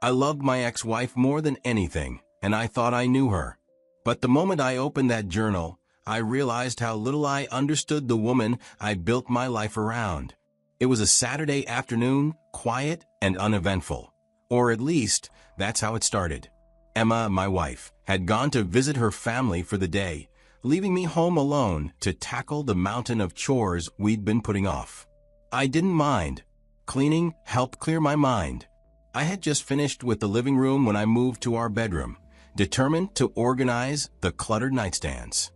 I loved my ex-wife more than anything, and I thought I knew her. But the moment I opened that journal, I realized how little I understood the woman I built my life around. It was a Saturday afternoon, quiet and uneventful. Or at least, that's how it started. Emma, my wife, had gone to visit her family for the day, leaving me home alone to tackle the mountain of chores we'd been putting off. I didn't mind. Cleaning helped clear my mind. I had just finished with the living room when I moved to our bedroom, determined to organize the cluttered nightstands.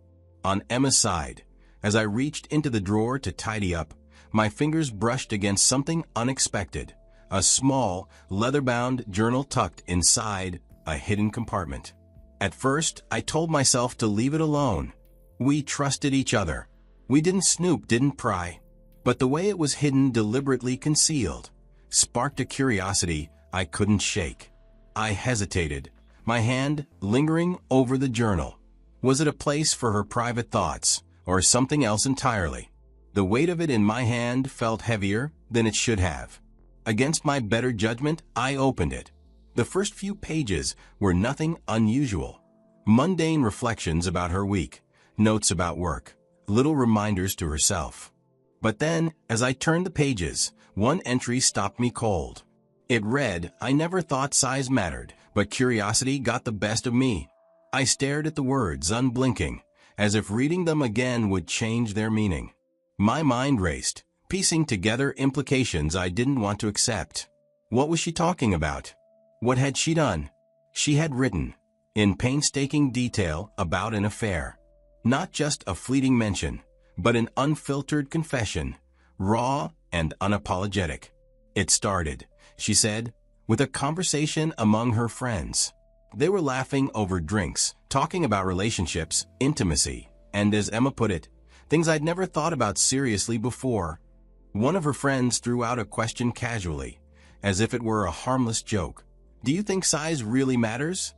On Emma's side, as I reached into the drawer to tidy up, my fingers brushed against something unexpected, a small, leather-bound journal tucked inside a hidden compartment. At first, I told myself to leave it alone. We trusted each other. We didn't snoop, didn't pry. But the way it was hidden, deliberately concealed, sparked a curiosity I couldn't shake. I hesitated, my hand lingering over the journal. Was it a place for her private thoughts, or something else entirely? The weight of it in my hand felt heavier than it should have. Against my better judgment, I opened it. The first few pages were nothing unusual. Mundane reflections about her week, notes about work, little reminders to herself. But then, as I turned the pages, one entry stopped me cold. It read, "I never thought size mattered, but curiosity got the best of me." I stared at the words, unblinking, as if reading them again would change their meaning. My mind raced, piecing together implications I didn't want to accept. What was she talking about? What had she done? She had written, in painstaking detail, about an affair. Not just a fleeting mention, but an unfiltered confession, raw and unapologetic. It started, she said, with a conversation among her friends. They were laughing over drinks, talking about relationships, intimacy, and as Emma put it, things I'd never thought about seriously before. One of her friends threw out a question casually, as if it were a harmless joke. "Do you think size really matters?"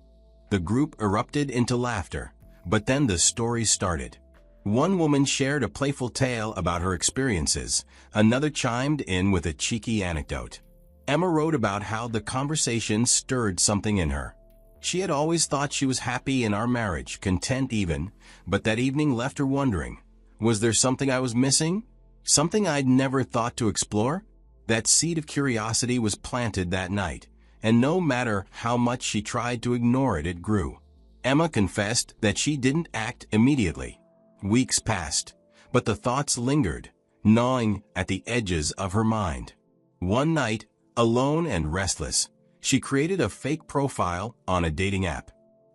The group erupted into laughter, but then the stories started. One woman shared a playful tale about her experiences, another chimed in with a cheeky anecdote. Emma wrote about how the conversation stirred something in her. She had always thought she was happy in our marriage, content even, but that evening left her wondering, was there something I was missing? Something I'd never thought to explore? That seed of curiosity was planted that night, and no matter how much she tried to ignore it, it grew. Emma confessed that she didn't act immediately. Weeks passed, but the thoughts lingered, gnawing at the edges of her mind. One night, alone and restless, she created a fake profile on a dating app.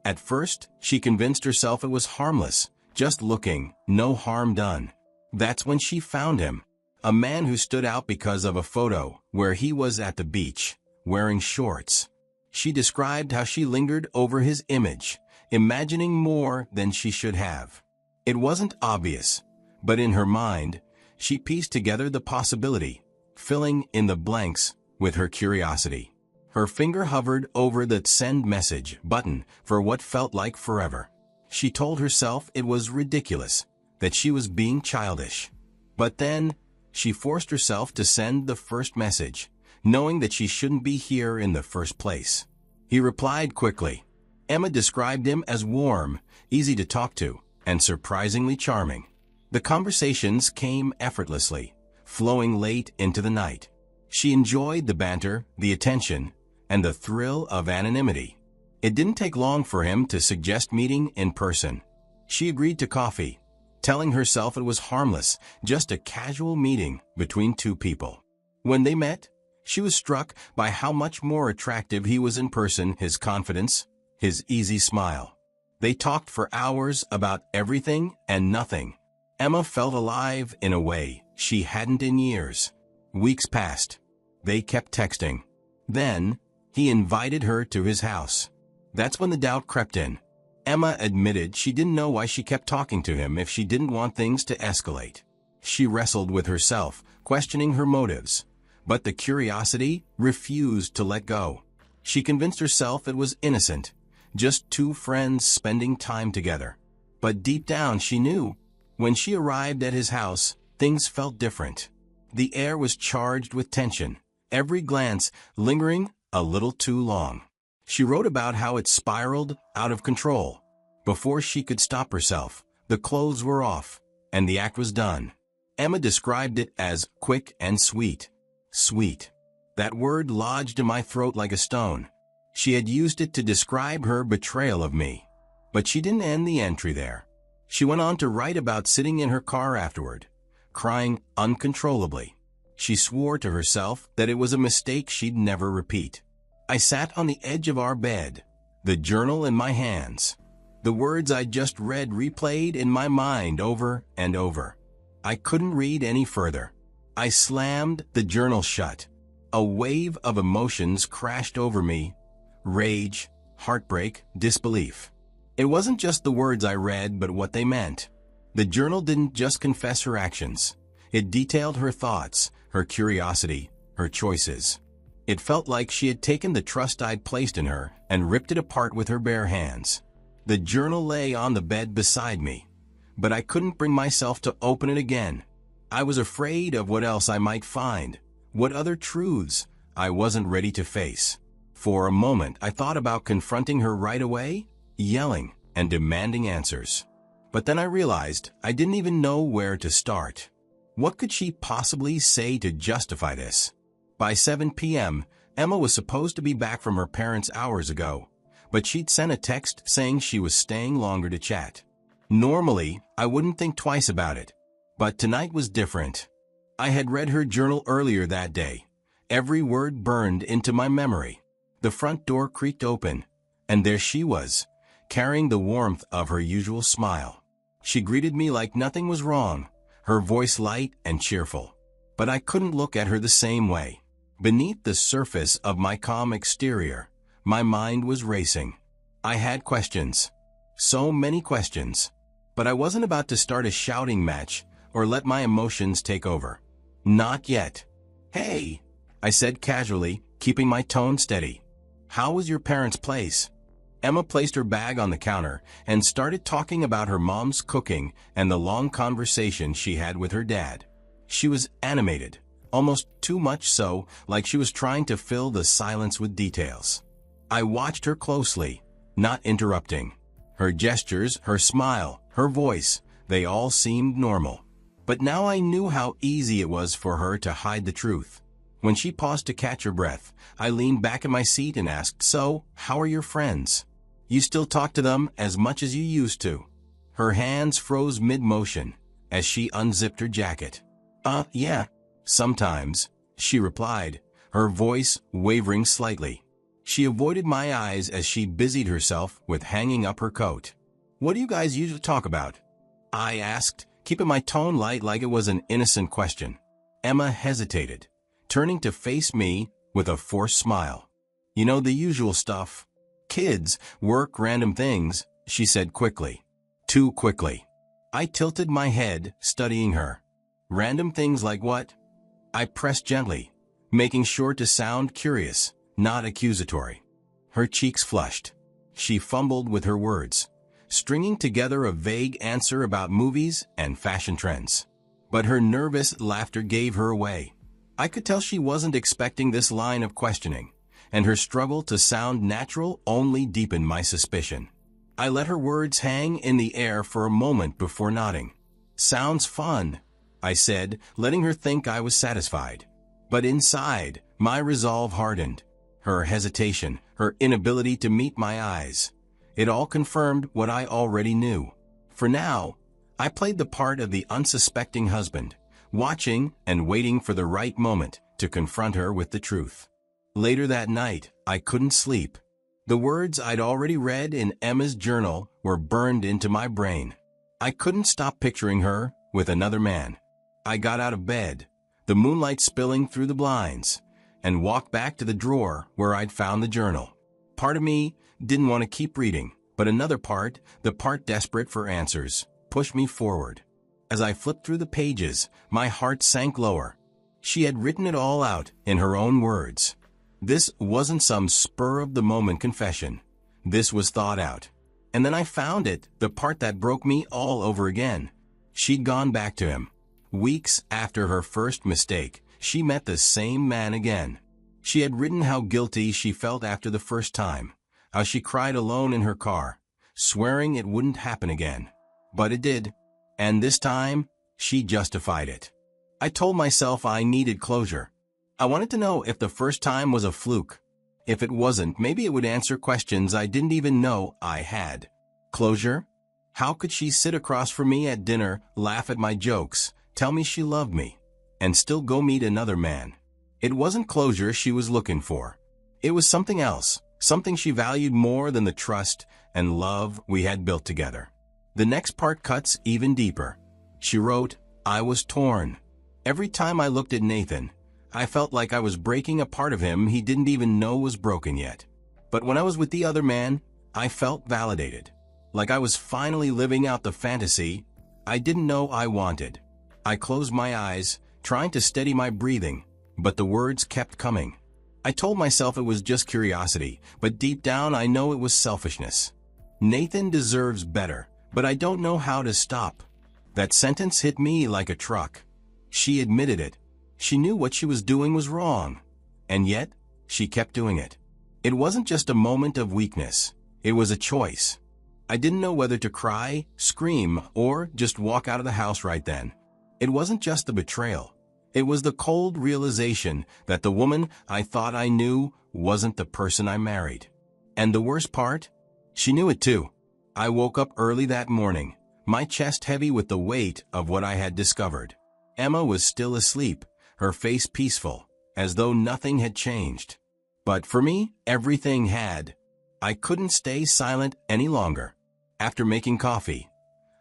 At first, she convinced herself it was harmless, just looking, no harm done. That's when she found him, a man who stood out because of a photo where he was at the beach, wearing shorts. She described how she lingered over his image, imagining more than she should have. It wasn't obvious, but in her mind, she pieced together the possibility, filling in the blanks with her curiosity. Her finger hovered over the send message button for what felt like forever. She told herself it was ridiculous, that she was being childish. But then, she forced herself to send the first message, knowing that she shouldn't be here in the first place. He replied quickly. Emma described him as warm, easy to talk to, and surprisingly charming. The conversations came effortlessly, flowing late into the night. She enjoyed the banter, the attention, and the thrill of anonymity. It didn't take long for him to suggest meeting in person. She agreed to coffee, telling herself it was harmless, just a casual meeting between two people. When they met, she was struck by how much more attractive he was in person, his confidence, his easy smile. They talked for hours about everything and nothing. Emma felt alive in a way she hadn't in years. Weeks passed. They kept texting. Then, he invited her to his house. That's when the doubt crept in. Emma admitted she didn't know why she kept talking to him if she didn't want things to escalate. She wrestled with herself, questioning her motives, but the curiosity refused to let go. She convinced herself it was innocent, just two friends spending time together. But deep down she knew. When she arrived at his house, things felt different. The air was charged with tension, every glance lingering a little too long. She wrote about how it spiraled out of control. Before she could stop herself, the clothes were off, and the act was done. Emma described it as quick and sweet. Sweet. That word lodged in my throat like a stone. She had used it to describe her betrayal of me. But she didn't end the entry there. She went on to write about sitting in her car afterward, crying uncontrollably. She swore to herself that it was a mistake she'd never repeat. I sat on the edge of our bed, the journal in my hands. The words I'd just read replayed in my mind over and over. I couldn't read any further. I slammed the journal shut. A wave of emotions crashed over me. Rage, heartbreak, disbelief. It wasn't just the words I read, but what they meant. The journal didn't just confess her actions. It detailed her thoughts, her curiosity, her choices. It felt like she had taken the trust I'd placed in her and ripped it apart with her bare hands. The journal lay on the bed beside me, but I couldn't bring myself to open it again. I was afraid of what else I might find, what other truths I wasn't ready to face. For a moment, I thought about confronting her right away, yelling and demanding answers. But then I realized I didn't even know where to start. What could she possibly say to justify this? By 7 p.m., Emma was supposed to be back from her parents' hours ago, but she'd sent a text saying she was staying longer to chat. Normally, I wouldn't think twice about it, but tonight was different. I had read her journal earlier that day. Every word burned into my memory. The front door creaked open, and there she was, carrying the warmth of her usual smile. She greeted me like nothing was wrong, her voice light and cheerful. But I couldn't look at her the same way. Beneath the surface of my calm exterior, my mind was racing. I had questions. So many questions. But I wasn't about to start a shouting match or let my emotions take over. Not yet. "Hey," I said casually, keeping my tone steady. "How was your parents' place?" Emma placed her bag on the counter and started talking about her mom's cooking and the long conversation she had with her dad. She was animated, almost too much so, like she was trying to fill the silence with details. I watched her closely, not interrupting. Her gestures, her smile, her voice, they all seemed normal. But now I knew how easy it was for her to hide the truth. When she paused to catch her breath, I leaned back in my seat and asked, "So, how are your friends? You still talk to them as much as you used to?" Her hands froze mid-motion as she unzipped her jacket. Yeah, sometimes," she replied, her voice wavering slightly. She avoided my eyes as she busied herself with hanging up her coat. "What do you guys usually talk about?" I asked, keeping my tone light like it was an innocent question. Emma hesitated, turning to face me with a forced smile. "You know, the usual stuff. Kids, work, random things," she said quickly. Too quickly. I tilted my head, studying her. "Random things like what?" I pressed gently, making sure to sound curious, not accusatory. Her cheeks flushed. She fumbled with her words, stringing together a vague answer about movies and fashion trends. But her nervous laughter gave her away. I could tell she wasn't expecting this line of questioning, and her struggle to sound natural only deepened my suspicion. I let her words hang in the air for a moment before nodding. "Sounds fun," I said, letting her think I was satisfied. But inside, my resolve hardened. Her hesitation, her inability to meet my eyes. It all confirmed what I already knew. For now, I played the part of the unsuspecting husband, watching and waiting for the right moment to confront her with the truth. Later that night, I couldn't sleep. The words I'd already read in Emma's journal were burned into my brain. I couldn't stop picturing her with another man. I got out of bed, the moonlight spilling through the blinds, and walked back to the drawer where I'd found the journal. Part of me didn't want to keep reading, but another part, the part desperate for answers, pushed me forward. As I flipped through the pages, my heart sank lower. She had written it all out in her own words. This wasn't some spur-of-the-moment confession. This was thought out. And then I found it, the part that broke me all over again. She'd gone back to him. Weeks after her first mistake, she met the same man again. She had written how guilty she felt after the first time, how she cried alone in her car, swearing it wouldn't happen again. But it did. And this time, she justified it. I told myself I needed closure. I wanted to know if the first time was a fluke. If it wasn't, maybe it would answer questions I didn't even know I had. Closure? How could she sit across from me at dinner, laugh at my jokes, tell me she loved me, and still go meet another man? It wasn't closure she was looking for. It was something else, something she valued more than the trust and love we had built together. The next part cuts even deeper. She wrote, "I was torn. Every time I looked at Nathan, I felt like I was breaking a part of him he didn't even know was broken yet. But when I was with the other man, I felt validated. Like I was finally living out the fantasy I didn't know I wanted." I closed my eyes, trying to steady my breathing, but the words kept coming. I told myself it was just curiosity, but deep down I know it was selfishness. Nathan deserves better, but I don't know how to stop. That sentence hit me like a truck. She admitted it. She knew what she was doing was wrong. And yet, she kept doing it. It wasn't just a moment of weakness. It was a choice. I didn't know whether to cry, scream, or just walk out of the house right then. It wasn't just the betrayal. It was the cold realization that the woman I thought I knew wasn't the person I married. And the worst part? She knew it too. I woke up early that morning, my chest heavy with the weight of what I had discovered. Emma was still asleep, her face peaceful, as though nothing had changed. But for me, everything had. I couldn't stay silent any longer. After making coffee,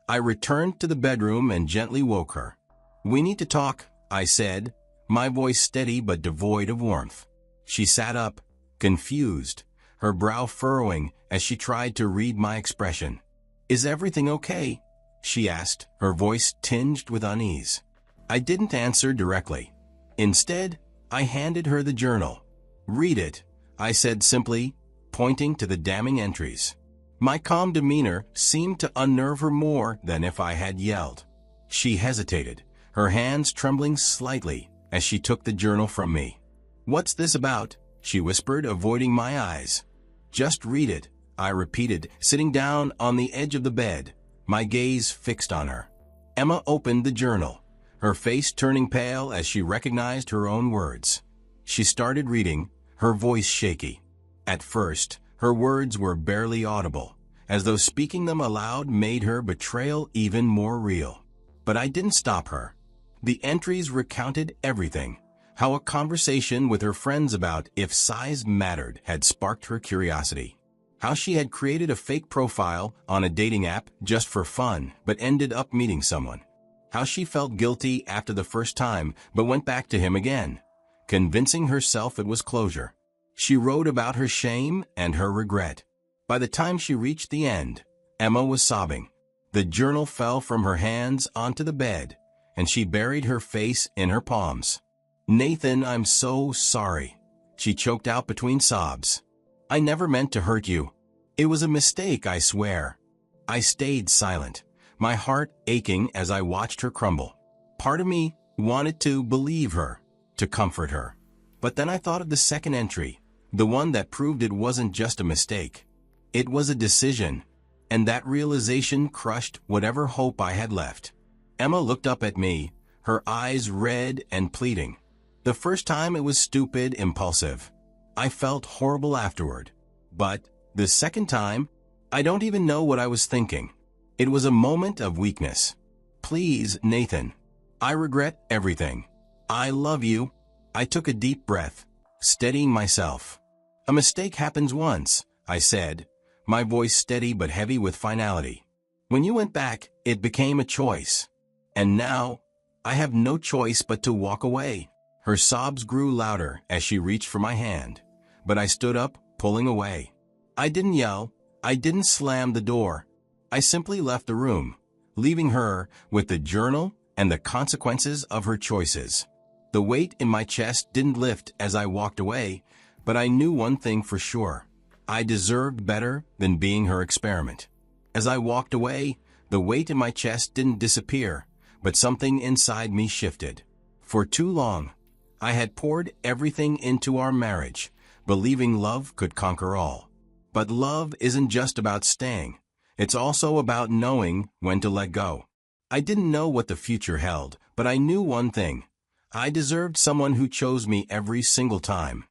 I returned to the bedroom and gently woke her. "We need to talk," I said, my voice steady but devoid of warmth. She sat up, confused, her brow furrowing as she tried to read my expression. "Is everything okay?" she asked, her voice tinged with unease. I didn't answer directly. Instead, I handed her the journal. "Read it," I said simply, pointing to the damning entries. My calm demeanor seemed to unnerve her more than if I had yelled. She hesitated, her hands trembling slightly as she took the journal from me. "What's this about?" she whispered, avoiding my eyes. "Just read it," I repeated, sitting down on the edge of the bed, my gaze fixed on her. Emma opened the journal, her face turning pale as she recognized her own words. She started reading, her voice shaky. At first, her words were barely audible, as though speaking them aloud made her betrayal even more real. But I didn't stop her. The entries recounted everything, how a conversation with her friends about if size mattered had sparked her curiosity, how she had created a fake profile on a dating app just for fun but ended up meeting someone, how she felt guilty after the first time but went back to him again, convincing herself it was closure. She wrote about her shame and her regret. By the time she reached the end, Emma was sobbing. The journal fell from her hands onto the bed, and she buried her face in her palms. "Nathan, I'm so sorry," she choked out between sobs. "I never meant to hurt you. It was a mistake, I swear." I stayed silent, my heart aching as I watched her crumble. Part of me wanted to believe her, to comfort her. But then I thought of the second entry, the one that proved it wasn't just a mistake. It was a decision, and that realization crushed whatever hope I had left. Emma looked up at me, her eyes red and pleading. The first time it was stupid, impulsive. I felt horrible afterward. But the second time, I don't even know what I was thinking. It was a moment of weakness. "Please, Nathan. I regret everything. I love you." I took a deep breath, steadying myself. "A mistake happens once," I said, my voice steady but heavy with finality. "When you went back, it became a choice. And now, I have no choice but to walk away." Her sobs grew louder as she reached for my hand, but I stood up, pulling away. I didn't yell. I didn't slam the door. I simply left the room, leaving her with the journal and the consequences of her choices. The weight in my chest didn't lift as I walked away, but I knew one thing for sure. I deserved better than being her experiment. As I walked away, the weight in my chest didn't disappear, but something inside me shifted. For too long, I had poured everything into our marriage, believing love could conquer all. But love isn't just about staying. It's also about knowing when to let go. I didn't know what the future held, but I knew one thing. I deserved someone who chose me every single time.